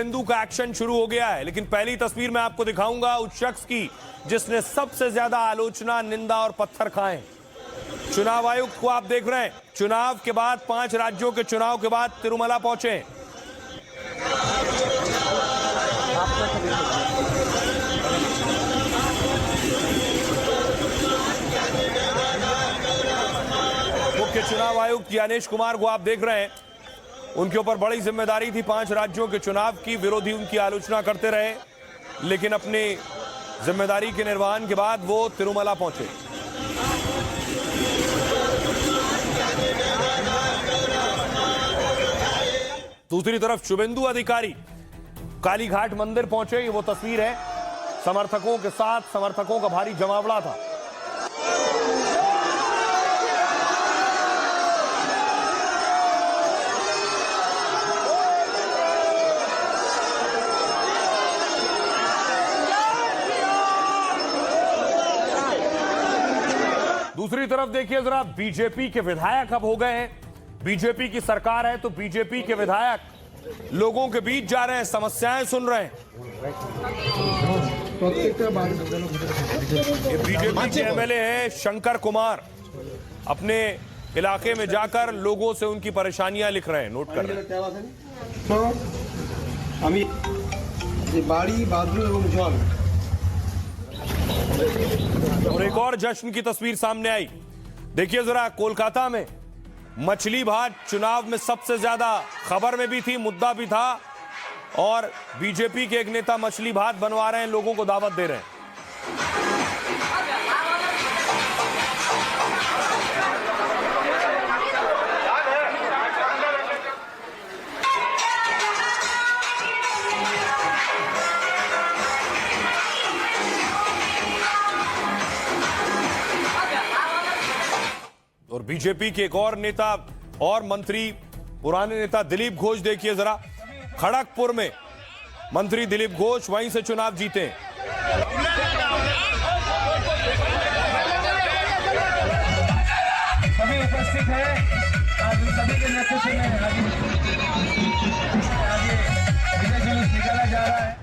शुभेंदु का एक्शन शुरू हो गया है, लेकिन पहली तस्वीर मैं आपको दिखाऊंगा उस शख्स की जिसने सबसे ज्यादा आलोचना, निंदा और पत्थर खाए। चुनाव आयुक्त को आप देख रहे हैं, चुनाव के बाद 5 राज्यों के चुनाव के बाद तिरुमला पहुंचे। मुख्य चुनाव आयुक्त ज्ञानेश कुमार को आप देख रहे हैं, उनके ऊपर बड़ी जिम्मेदारी थी 5 राज्यों के चुनाव की। विरोधी उनकी आलोचना करते रहे, लेकिन अपनी जिम्मेदारी के निर्वहन के बाद वो तिरुमला पहुंचे। दूसरी तरफ शुभेंदु अधिकारी कालीघाट मंदिर पहुंचे। वो तस्वीर है समर्थकों के साथ, समर्थकों का भारी जमावड़ा था। दूसरी तरफ देखिए जरा, बीजेपी के विधायक अब हो गए हैं। बीजेपी की सरकार है तो बीजेपी के विधायक लोगों के बीच जा रहे हैं, समस्याएं सुन रहे हैं। ये बीजेपी के एमएलए हैं शंकर कुमार, अपने इलाके में जाकर लोगों से उनकी परेशानियां लिख रहे हैं, नोट कर रहे हैं। और एक और जश्न की तस्वीर सामने आई। देखिए जरा, कोलकाता में मछली भात चुनाव में सबसे ज्यादा खबर में भी थी, मुद्दा भी था, और बीजेपी के एक नेता मछली भात बनवा रहे हैं, लोगों को दावत दे रहे हैं। और बीजेपी के एक और नेता और मंत्री, पुराने नेता दिलीप घोष, देखिए जरा, खड़गपुर में मंत्री दिलीप घोष वहीं से चुनाव जीते। सभी उपस्थित हैं, आज सभी के नेतृत्व में आगे जुलूस निकाला जा रहा है।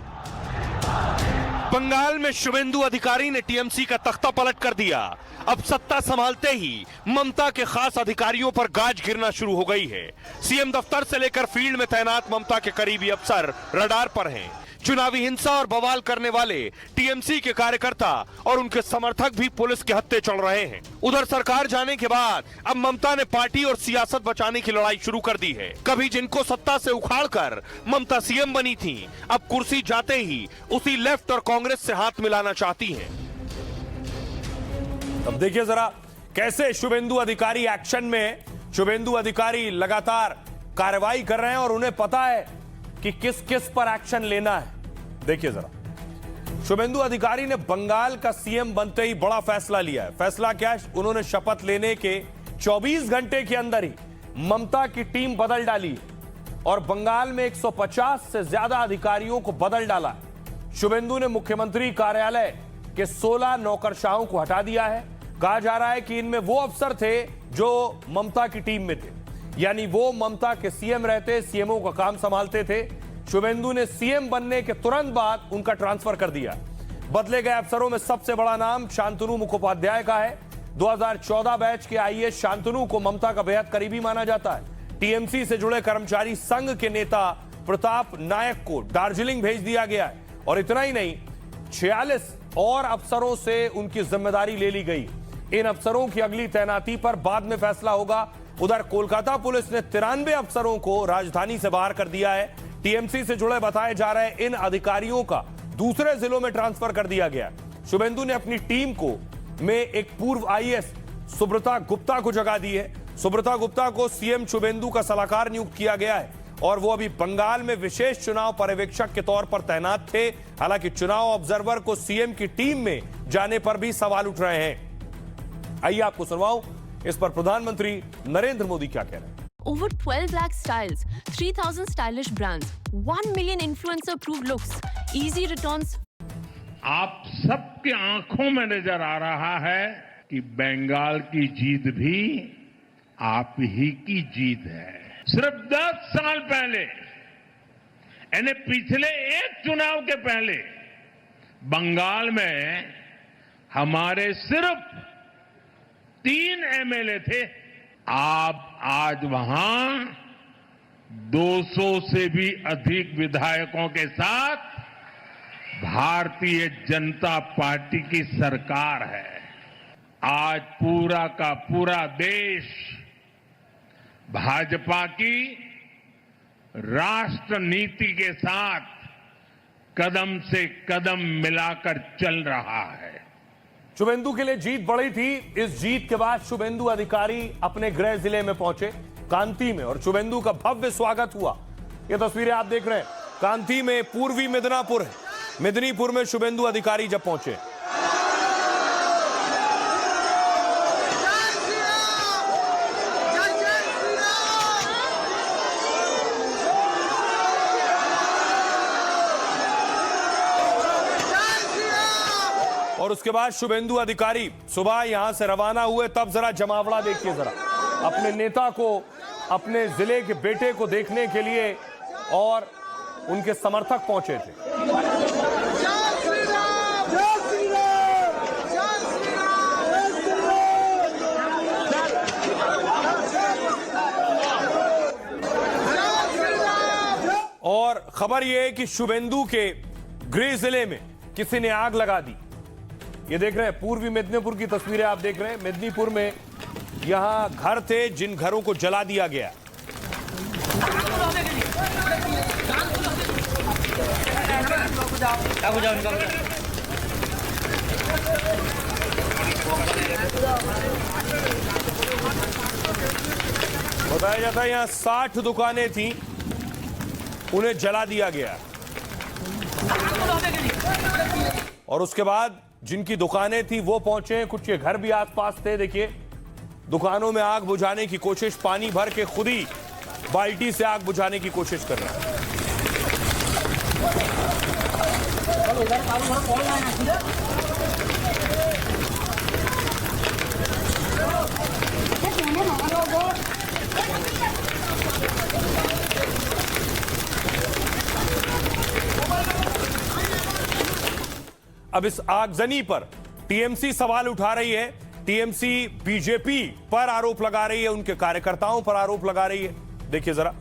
बंगाल में शुभेंदु अधिकारी ने टीएमसी का तख्ता पलट कर दिया। अब सत्ता संभालते ही ममता के खास अधिकारियों पर गाज गिरना शुरू हो गई है। सीएम दफ्तर से लेकर फील्ड में तैनात ममता के करीबी अफसर रडार पर हैं। चुनावी हिंसा और बवाल करने वाले टीएमसी के कार्यकर्ता और उनके समर्थक भी पुलिस के हत्थे चढ़ रहे हैं। उधर सरकार जाने के बाद अब ममता ने पार्टी और सियासत बचाने की लड़ाई शुरू कर दी है। कभी जिनको सत्ता से उखाड़कर ममता सीएम बनी थी, अब कुर्सी जाते ही उसी लेफ्ट और कांग्रेस से हाथ मिलाना चाहती हैं। अब देखिए जरा कैसे शुभेंदु अधिकारी एक्शन में है। शुभेंदु अधिकारी लगातार कार्रवाई कर रहे हैं और उन्हें पता है कि किस किस पर एक्शन लेना है। देखिए जरा, शुभेंदु अधिकारी ने बंगाल का सीएम बनते ही बड़ा फैसला लिया है। फैसला क्या है? उन्होंने शपथ लेने के 24 घंटे के अंदर ही ममता की टीम बदल डाली और बंगाल में 150 से ज्यादा अधिकारियों को बदल डाला। शुभेंदु ने मुख्यमंत्री कार्यालय के 16 नौकरशाहों को हटा दिया है। कहा जा रहा है कि इनमें वो अफसर थे जो ममता की टीम में थे, यानी वो ममता के सीएम रहते, सीएमओ का काम संभालते थे। शुभेंदु ने सीएम बनने के तुरंत बाद उनका ट्रांसफर कर दिया। बदले गए अफसरों में सबसे बड़ा नाम शांतनु मुखोपाध्याय का है। 2014 बैच के आईएएस शांतनु को ममता का बेहद करीबी माना जाता है। टीएमसी से जुड़े कर्मचारी संघ के नेता प्रताप नायक को दार्जिलिंग भेज दिया गया है। और इतना ही नहीं, 46 और अफसरों से उनकी जिम्मेदारी ले ली गई। इन अफसरों की अगली तैनाती पर बाद में फैसला होगा। उधर कोलकाता पुलिस ने 93 अफसरों को राजधानी से बाहर कर दिया है। टीएमसी से जुड़े बताए जा रहे इन अधिकारियों का दूसरे जिलों में ट्रांसफर कर दिया गया। शुभेंदु ने अपनी टीम को में एक पूर्व आईएएस सुब्रता गुप्ता को जगह दी है। सुब्रता गुप्ता को सीएम शुभेंदु का सलाहकार नियुक्त किया गया है और वो अभी बंगाल में विशेष चुनाव पर्यवेक्षक के तौर पर तैनात थे। हालांकि चुनाव ऑब्जर्वर को सीएम की टीम में जाने पर भी सवाल उठ रहे हैं। आइए आपको सुनवाऊं इस पर प्रधानमंत्री नरेंद्र मोदी क्या कह रहे हैं। Over 12 lakh styles, 3,000 stylish brands, 1 million influencer-approved looks, easy returns. आप सबकी आंखों में नजर आ रहा है कि बंगाल की जीत भी आप ही की जीत है। सिर्फ 10 साल पहले यानी पिछले एक चुनाव के पहले बंगाल में हमारे सिर्फ 3 एमएलए थे। आप आज वहां 200 से भी अधिक विधायकों के साथ भारतीय जनता पार्टी की सरकार है। आज पूरा का पूरा देश भाजपा की राष्ट्र नीति के साथ कदम से कदम मिलाकर चल रहा है। शुभेंदु के लिए जीत बड़ी थी। इस जीत के बाद शुभेंदु अधिकारी अपने गृह जिले में पहुंचे कांती में, और शुभेंदु का भव्य स्वागत हुआ। ये तस्वीरें आप देख रहे हैं कांती में, पूर्वी मिदनापुर है। मिदनीपुर में शुभेंदु अधिकारी जब पहुंचे, और उसके बाद शुभेंदु अधिकारी सुबह यहां से रवाना हुए। तब जरा जमावड़ा देखिए, जरा अपने नेता को, अपने जिले के बेटे को देखने के लिए और उनके समर्थक पहुंचे थे। और खबर यह है कि शुभेंदु के गृह जिले में किसी ने आग लगा दी। ये देख रहे हैं पूर्वी मिदनीपुर की तस्वीरें आप देख रहे हैं। मिदनीपुर में यहां घर थे जिन घरों को जला दिया गया। बताया जाता है यहां 60 दुकानें थी, उन्हें जला दिया गया। और उसके बाद जिनकी दुकानें थी वो पहुंचे, कुछ के घर भी आसपास थे। देखिए दुकानों में आग बुझाने की कोशिश, पानी भर के खुद ही बाल्टी से आग बुझाने की कोशिश कर रहे हैं। अब इस आगजनी पर टीएमसी सवाल उठा रही है। टीएमसी बीजेपी पर आरोप लगा रही है, उनके कार्यकर्ताओं पर आरोप लगा रही है। देखिए जरा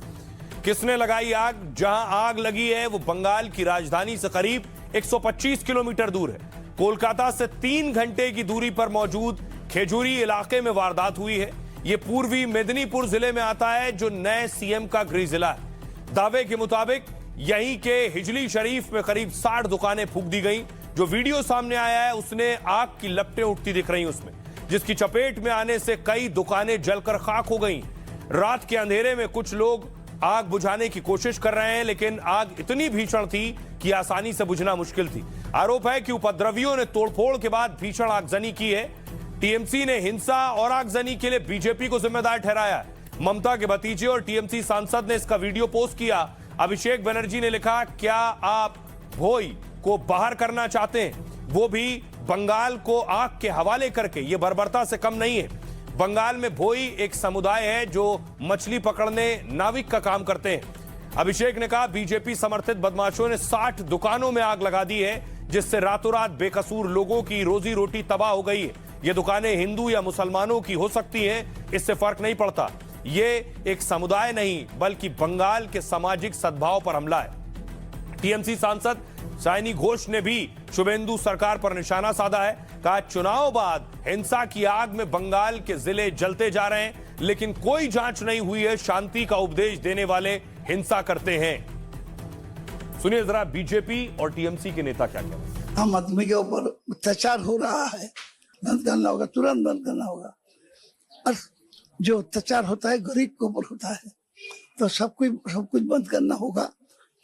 किसने लगाई आग। जहां आग लगी है वो बंगाल की राजधानी से करीब 125 किलोमीटर दूर है। कोलकाता से 3 घंटे की दूरी पर मौजूद खेजूरी इलाके में वारदात हुई है। यह पूर्वी मेदिनीपुर जिले में आता है जो नए सीएम का गृह जिला है। दावे के मुताबिक यहीं के हिजली शरीफ में करीब 60 दुकानें फूंक दी गई। जो वीडियो सामने आया है उसने आग की लपटें उठती दिख रही उसमें, जिसकी चपेट में आने से कई दुकानें जलकर खाक हो गईं। रात के अंधेरे में कुछ लोग आग बुझाने की कोशिश कर रहे हैं, लेकिन आग इतनी भीषण थी कि आसानी से बुझना मुश्किल थी। आरोप है कि उपद्रवियों ने तोड़फोड़ के बाद भीषण आगजनी की है। टीएमसी ने हिंसा और आगजनी के लिए बीजेपी को जिम्मेदार ठहराया। ममता के भतीजे और टीएमसी सांसद ने इसका वीडियो पोस्ट किया। अभिषेक बनर्जी ने लिखा, क्या आप भोई को बाहर करना चाहते हैं, वो भी बंगाल को आग के हवाले करके। ये बर्बरता से कम नहीं है। बंगाल में भोई एक समुदाय है जो मछली पकड़ने नाविक का काम करते हैं। अभिषेक ने कहा, बीजेपी समर्थित बदमाशों ने 60 दुकानों में आग लगा दी है, जिससे रातों रात बेकसूर लोगों की रोजी रोटी तबाह हो गई है। ये दुकानें हिंदू या मुसलमानों की हो सकती हैं, इससे फर्क नहीं पड़ता। ये एक समुदाय नहीं बल्कि बंगाल के सामाजिक सद्भाव पर हमला है। टीएमसी सांसद साइनी घोष ने भी शुभेंदु सरकार पर निशाना साधा है। कहा, चुनाव बाद हिंसा की आग में बंगाल के जिले जलते जा रहे हैं, लेकिन कोई जांच नहीं हुई है। शांति का उपदेश देने वाले हिंसा करते हैं। सुनिए जरा बीजेपी और टीएमसी के नेता क्या कहते हैं। आम आदमी के ऊपर अत्याचार हो रहा है, बंद करना होगा, तुरंत बंद करना होगा। और जो अत्याचार होता है गरीब के ऊपर होता है, तो सब कुछ बंद करना होगा।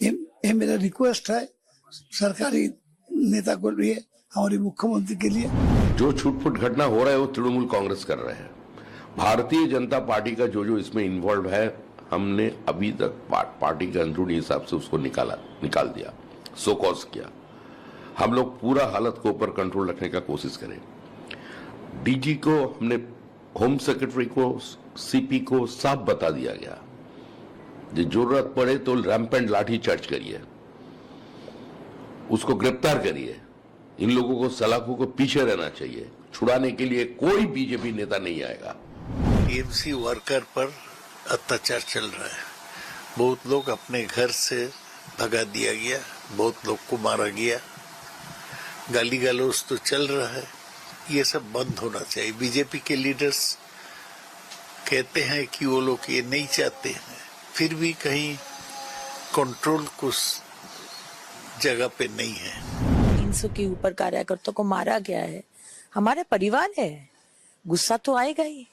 ये मेरा रिक्वेस्ट है सरकारी नेता को लिए, हमारे मुख्यमंत्री के लिए। जो छूटफूट घटना हो रहा है वो तृणमूल कांग्रेस कर रहे हैं। भारतीय जनता पार्टी का जो इसमें इन्वॉल्व है, हमने अभी तक पार्टी के अंदरूनी हिसाब से उसको निकाल दिया, सो कॉज किया। हम लोग पूरा हालत को ऊपर कंट्रोल रखने का कोशिश करें। डीजी को हमने, होम सेक्रेटरी को, सीपी को साफ बता दिया गया जो जरूरत पड़े तो रैम्पेंट लाठी चार्ज करिए, उसको गिरफ्तार करिए। इन लोगों को, सलाखों को पीछे रहना चाहिए। छुड़ाने के लिए कोई बीजेपी नेता नहीं आएगा। टीएमसी वर्कर पर अत्याचार चल रहा है। बहुत लोग अपने घर से भगा दिया गया, बहुत लोग को मारा गया, गाली गलौज तो चल रहा है। ये सब बंद होना चाहिए। बीजेपी के लीडर्स कहते हैं कि वो लोग ये नहीं चाहते हैं, फिर भी कहीं कंट्रोल कुछ जगह पे नहीं है। 300 के ऊपर कार्यकर्ताओं को मारा गया है, हमारे परिवार है, गुस्सा तो आएगा ही।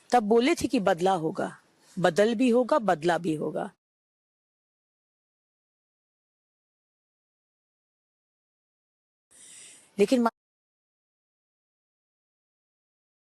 तब बोले थे कि बदला होगा, बदल भी होगा, बदला भी होगा। लेकिन